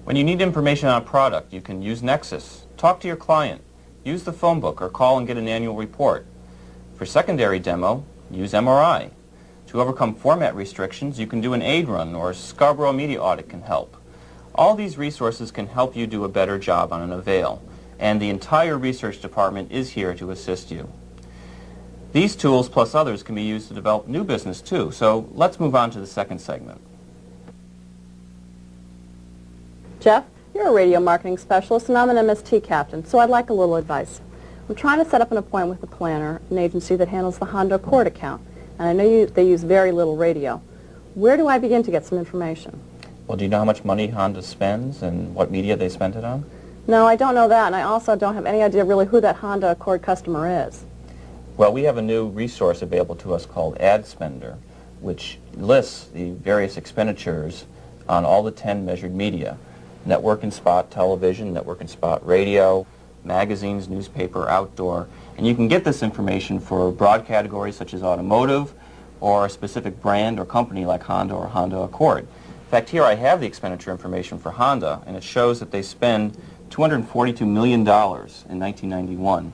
When you need information on a product, you can use Nexus, talk to your client, use the phone book, or call and get an annual report. For secondary demo, use MRI. To overcome format restrictions, you can do an aid run, or Scarborough Media Audit can help. All these resources can help you do a better job on an avail, and the entire research department is here to assist you. These tools plus others can be used to develop new business too, so let's move on to the second segment. Jeff, you're a radio marketing specialist and I'm an MST captain, so I'd like a little advice. I'm trying to set up an appointment with a planner, an agency that handles the Honda Accord account, and I know they use very little radio. Where do I begin to get some information? Well, do you know how much money Honda spends and what media they spend it on? No, I don't know that, and I also don't have any idea really who that Honda Accord customer is. Well, we have a new resource available to us called Ad Spender, which lists the various expenditures on all the 10 measured media: network and spot television, network and spot radio, magazines, newspaper, outdoor. And you can get this information for broad categories such as automotive or a specific brand or company like Honda or Honda Accord. In fact, here I have the expenditure information for Honda, and it shows that they spend $242 million in 1991,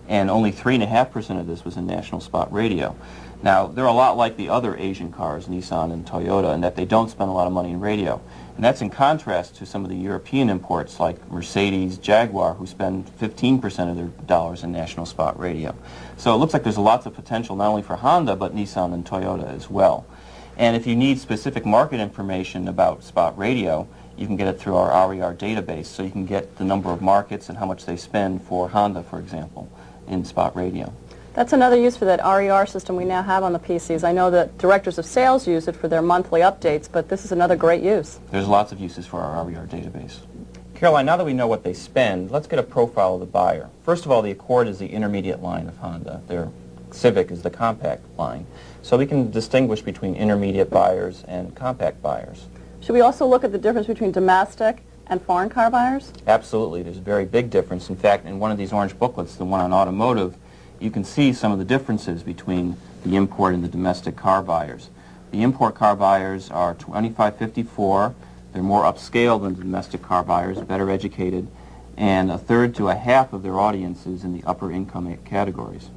and only 3.5% of this was in national spot radio. Now, they're a lot like the other Asian cars, Nissan and Toyota, in that they don't spend a lot of money in radio. And that's in contrast to some of the European imports like Mercedes, Jaguar, who spend 15% of their dollars in national spot radio. So it looks like there's lots of potential not only for Honda, but Nissan and Toyota as well. And if you need specific market information about spot radio, you can get it through our RER database, so you can get the number of markets and how much they spend for Honda, for example, in spot radio. That's another use for that RER system we now have on the PCs. I know that directors of sales use it for their monthly updates, but this is another great use. There's lots of uses for our RER database. Caroline, now that we know what they spend, let's get a profile of the buyer. First of all, the Accord is the intermediate line of Honda. Their Civic is the compact line. So we can distinguish between intermediate buyers and compact buyers. Should we also look at the difference between domestic and foreign car buyers? Absolutely. There's a very big difference. In fact, in one of these orange booklets, the one on automotive, you can see some of the differences between the import and the domestic car buyers. The import car buyers are 25-54. They're more upscale than the domestic car buyers, better educated, and a third to a half of their audience is in the upper income categories.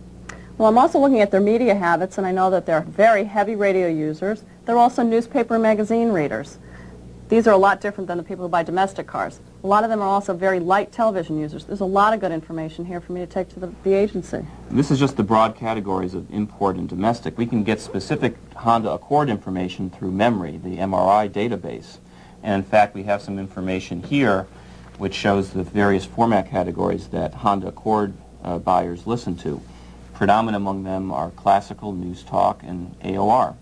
Well, I'm also looking at their media habits, and I know that they're very heavy radio users. They're also newspaper and magazine readers. These are a lot different than the people who buy domestic cars. A lot of them are also very light television users. There's a lot of good information here for me to take to the agency. This is just the broad categories of import and domestic. We can get specific Honda Accord information through memory, the MRI database. And in fact, we have some information here which shows the various format categories that Honda Accord buyers listen to. Predominant among them are classical, news talk, and AOR.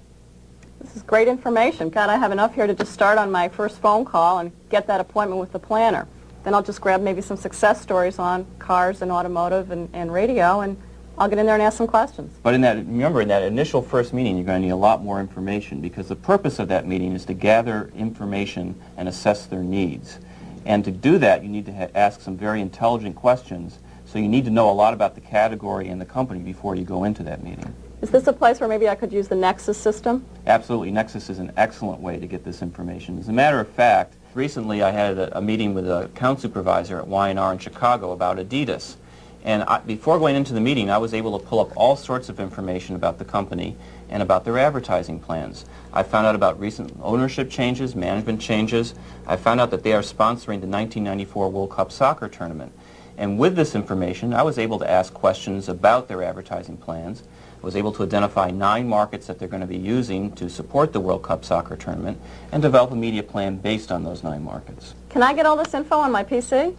This is great information. God, I have enough here to just start on my first phone call and get that appointment with the planner. Then I'll just grab maybe some success stories on cars and automotive and radio, and I'll get in there and ask some questions. But remember, in that initial first meeting, you're going to need a lot more information, because the purpose of that meeting is to gather information and assess their needs. And to do that, you need to ask some very intelligent questions, so you need to know a lot about the category and the company before you go into that meeting. Is this a place where maybe I could use the Nexus system? Absolutely. Nexus is an excellent way to get this information. As a matter of fact, recently I had a meeting with an account supervisor at Y&R in Chicago about Adidas. And before going into the meeting, I was able to pull up all sorts of information about the company and about their advertising plans. I found out about recent ownership changes, management changes. I found out that they are sponsoring the 1994 World Cup soccer tournament. And with this information, I was able to ask questions about their advertising plans. I was able to identify 9 markets that they're going to be using to support the World Cup soccer tournament and develop a media plan based on those 9 markets. Can I get all this info on my PC?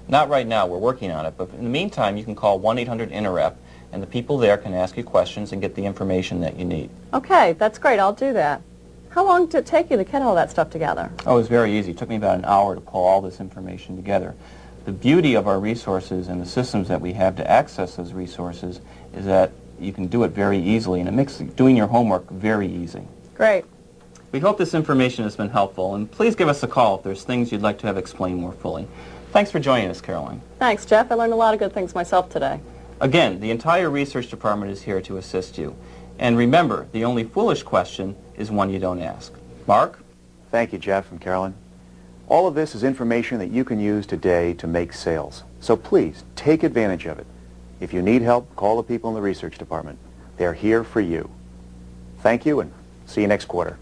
Not right now. We're working on it. But in the meantime, you can call 1-800-INTEREP, and the people there can ask you questions and get the information that you need. Okay, that's great. I'll do that. How long did it take you to get all that stuff together? Oh, it was very easy. It took me about an hour to pull all this information together. The beauty of our resources and the systems that we have to access those resources is that you can do it very easily, and it makes doing your homework very easy. Great. We hope this information has been helpful, and please give us a call if there's things you'd like to have explained more fully. Thanks for joining us, Caroline. Thanks, Jeff. I learned a lot of good things myself today. Again, the entire research department is here to assist you. And remember, the only foolish question is one you don't ask. Mark? Thank you, Jeff and Caroline. All of this is information that you can use today to make sales. So please, take advantage of it. If you need help, call the people in the research department. They're here for you. Thank you, and see you next quarter.